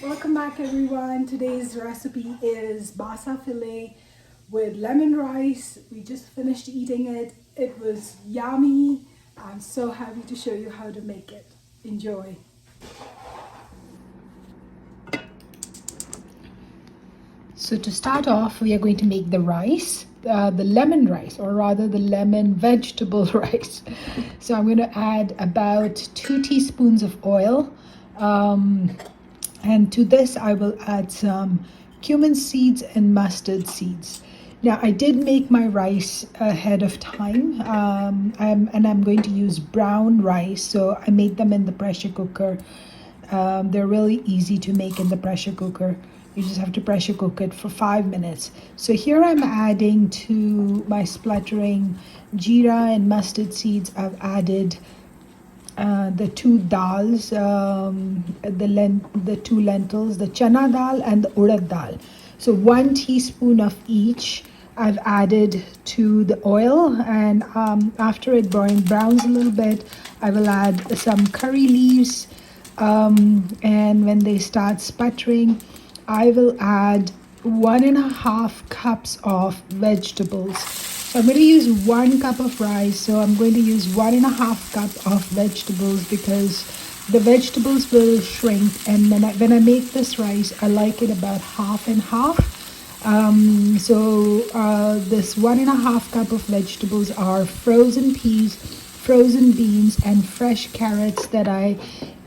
Welcome back everyone. Today's recipe is Basa fillet with lemon rice. We just finished eating it. It was yummy. I'm so happy to show you how to make it. Enjoy. So to start off, we are going to make the rice, the lemon rice, or rather the lemon vegetable rice. So I'm going to add about 2 teaspoons of oil. And to this, I will add some cumin seeds and mustard seeds. Now, I did make my rice ahead of time, and I'm going to use brown rice. So I made them in the pressure cooker. They're really easy to make in the pressure cooker. You just have to pressure cook it for 5 minutes. So here I'm adding to my spluttering jeera and mustard seeds. I've added the two dals, the two lentils, the chana dal and the urad dal. So 1 teaspoon of each I've added to the oil, and after it browns a little bit, I will add some curry leaves, and when they start sputtering, I will add 1.5 cups of vegetables. So I'm going to use 1 cup of rice, so I'm going to use 1.5 cup of vegetables because the vegetables will shrink, and when I make this rice, I like it about half and half. This 1.5 cup of vegetables are frozen peas, frozen beans, and fresh carrots that I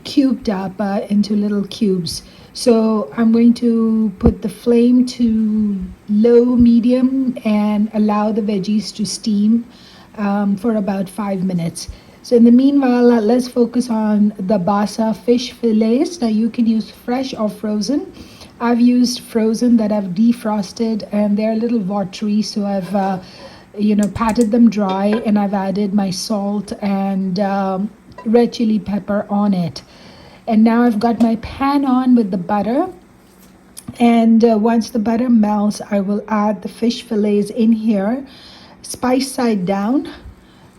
cubed up into little cubes. So I'm going to put the flame to low medium and allow the veggies to steam for about 5 minutes. So in the meanwhile, let's focus on the Basa fish fillets. Now you can use fresh or frozen. I've used frozen that I've defrosted, and they're a little watery, so I've patted them dry, and I've added my salt and red chili pepper on it. And now I've got my pan on with the butter, and once the butter melts, I will add the fish fillets in here, spice side down.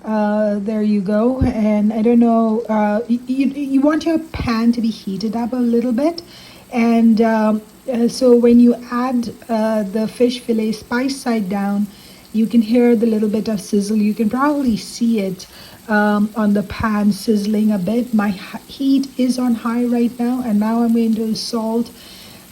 There you go. And I don't know, you want your pan to be heated up a little bit, and so when you add the fish fillet spice side down, you can hear the little bit of sizzle. You can probably see it on the pan sizzling a bit. My heat is on high right now, and now I'm going to salt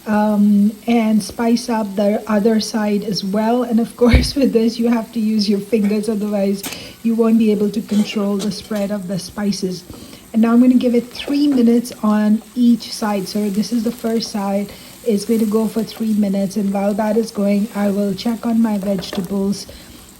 and spice up the other side as well. And of course, with this, you have to use your fingers, otherwise you won't be able to control the spread of the spices. And now I'm going to give it 3 minutes on each side. So this is the first side. It's going to go for 3 minutes, and while that is going, I will check on my vegetables.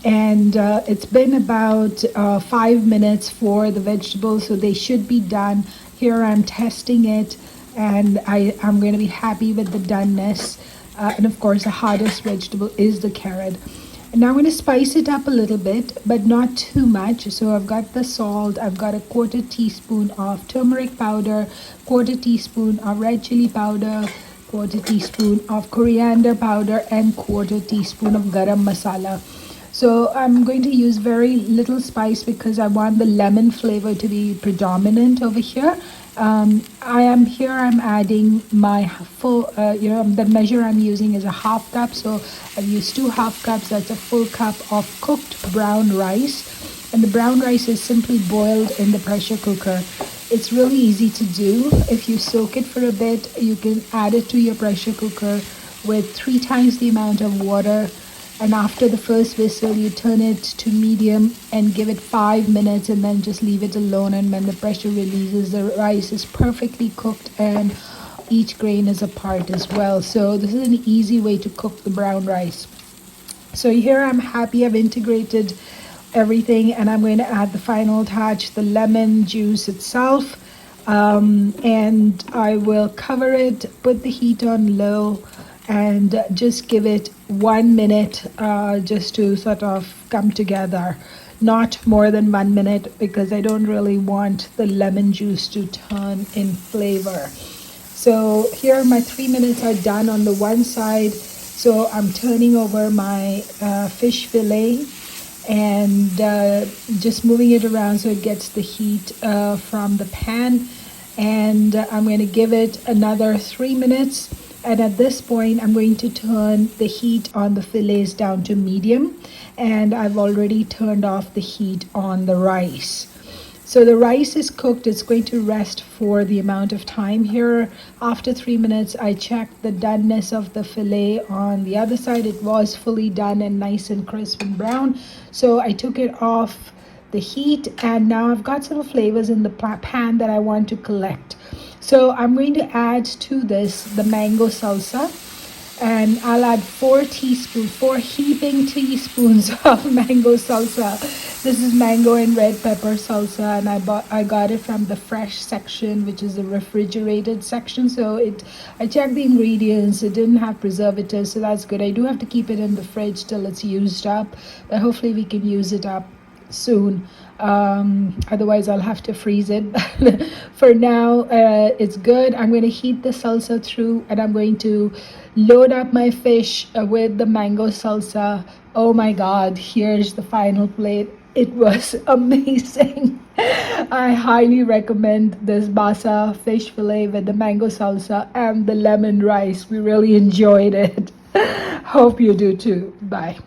And it's been about 5 minutes for the vegetables, so they should be done. Here I'm testing it, and I'm going to be happy with the doneness. And of course, the hardest vegetable is the carrot. And now I'm going to spice it up a little bit, but not too much. So I've got the salt, I've got a 1/4 teaspoon of turmeric powder, 1/4 teaspoon of red chili powder, 1/4 teaspoon of coriander powder, and 1/4 teaspoon of garam masala. So I'm going to use very little spice because I want the lemon flavor to be predominant over here. I'm adding my full, the measure I'm using is a 1/2 cup. So I've used 2 1/2 cups. That's a full cup of cooked brown rice. And the brown rice is simply boiled in the pressure cooker. It's really easy to do. If you soak it for a bit, you can add it to your pressure cooker with 3 times the amount of water. And after the first whistle, you turn it to medium and give it 5 minutes, and then just leave it alone. And when the pressure releases, the rice is perfectly cooked and each grain is apart as well. So this is an easy way to cook the brown rice. So here I'm happy I've integrated everything, and I'm going to add the final touch, the lemon juice itself. And I will cover it, put the heat on low, and just give it 1 minute just to sort of come together. Not more than 1 minute, because I don't really want the lemon juice to turn in flavor. So here my 3 minutes are done on the one side. So I'm turning over my fish fillet and just moving it around so it gets the heat from the pan. and I'm going to give it another 3 minutes. And at this point, I'm going to turn the heat on the fillets down to medium, and I've already turned off the heat on the rice. So the rice is cooked. It's going to rest for the amount of time here. After 3 minutes, I checked the doneness of the fillet on the other side. It was fully done and nice and crisp and brown. So I took it off the heat, and now I've got some flavors in the pan that I want to collect. So I'm going to add to this the mango salsa, and I'll add 4 heaping teaspoons of mango salsa. This is mango and red pepper salsa, and I got it from the fresh section, which is the refrigerated section. So I checked the ingredients. It didn't have preservatives, so that's good. I do have to keep it in the fridge till it's used up, but hopefully we can use it up soon. Otherwise I'll have to freeze it. For now, it's good. I'm going to heat the salsa through, and I'm going to load up my fish with the mango salsa. Oh my god, here's the final plate. It was amazing. I highly recommend this Basa fish fillet with the mango salsa and the lemon rice. We really enjoyed it. Hope you do too. Bye.